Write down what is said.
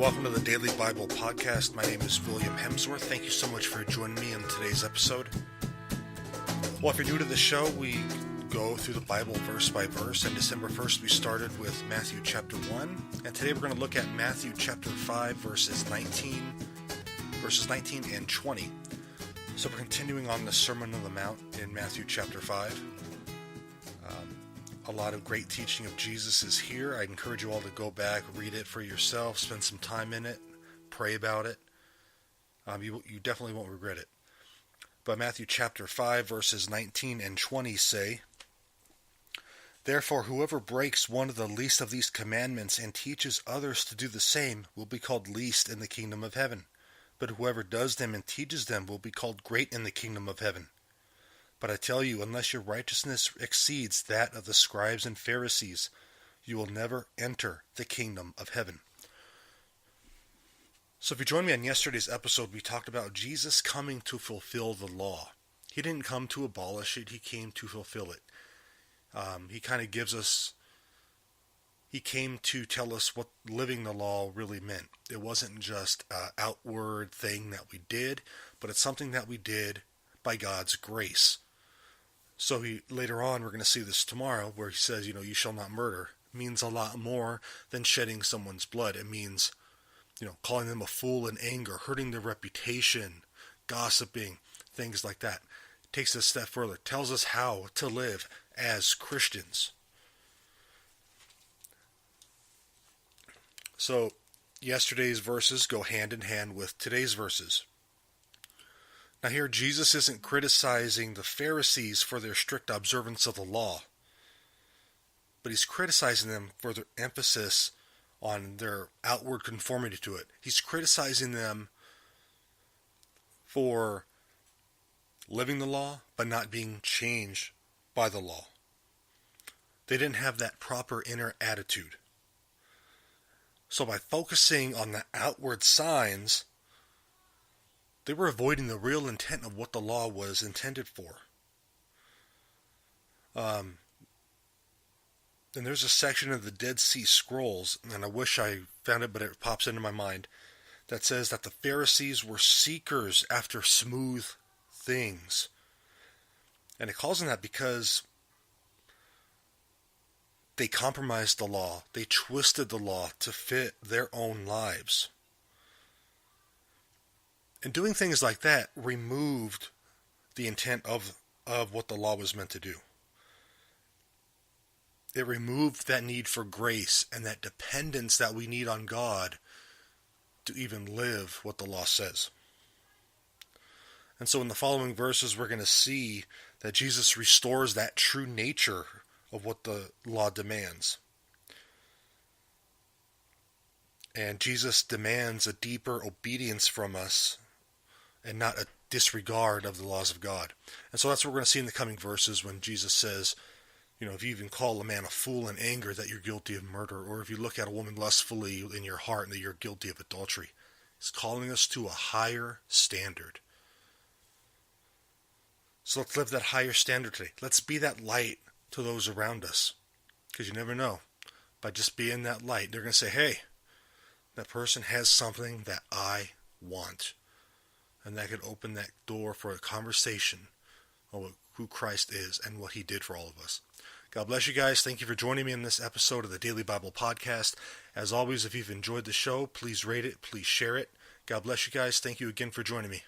welcome to the Daily Bible Podcast. My name is William Hemsworth. Thank you so much for joining me in today's episode. Well, if you're new to the show, we go through the Bible verse by verse, and December 1st we started with Matthew chapter 1, and today we're going to look at Matthew chapter 5 verses 19 and 20. So we're continuing on the Sermon on the Mount in Matthew chapter 5. A lot of great teaching of Jesus is here. I encourage you all to go back, read it for yourself, spend some time in it, pray about it. You definitely won't regret it. But Matthew chapter 5 verses 19 and 20 say, "Therefore whoever breaks one of the least of these commandments and teaches others to do the same will be called least in the kingdom of heaven. But whoever does them and teaches them will be called great in the kingdom of heaven. But I tell you, unless your righteousness exceeds that of the scribes and Pharisees, you will never enter the kingdom of heaven." So if you joined me on yesterday's episode, we talked about Jesus coming to fulfill the law. He didn't come to abolish it, he came to fulfill it. He came to tell us what living the law really meant. It wasn't just an outward thing that we did, but it's something that we did by God's grace. So later on, we're going to see this tomorrow, where he says, you shall not murder, means a lot more than shedding someone's blood. It means, calling them a fool in anger, hurting their reputation, gossiping, things like that. It takes it a step further, tells us how to live as Christians. So yesterday's verses go hand in hand with today's verses. Now here, Jesus isn't criticizing the Pharisees for their strict observance of the law, but he's criticizing them for their emphasis on their outward conformity to it. He's criticizing them for living the law, but not being changed by the law. They didn't have that proper inner attitude. So by focusing on the outward signs, they were avoiding the real intent of what the law was intended for. And there's a section of the Dead Sea Scrolls, and I wish I found it, but it pops into my mind, that says that the Pharisees were seekers after smooth things. And it calls them that because they compromised the law. They twisted the law to fit their own lives. And doing things like that removed the intent of what the law was meant to do. It removed that need for grace and that dependence that we need on God to even live what the law says. And so in the following verses, we're going to see that Jesus restores that true nature of what the law demands. And Jesus demands a deeper obedience from us and not a disregard of the laws of God. And so that's what we're going to see in the coming verses when Jesus says, if you even call a man a fool in anger, that you're guilty of murder, or if you look at a woman lustfully in your heart, that you're guilty of adultery. He's calling us to a higher standard. So let's live that higher standard today. Let's be that light to those around us. Because you never know. By just being that light, they're going to say, hey, that person has something that I want. And that could open that door for a conversation on who Christ is and what he did for all of us. God bless you guys. Thank you for joining me in this episode of the Daily Bible Podcast. As always, if you've enjoyed the show, please rate it, please share it. God bless you guys. Thank you again for joining me.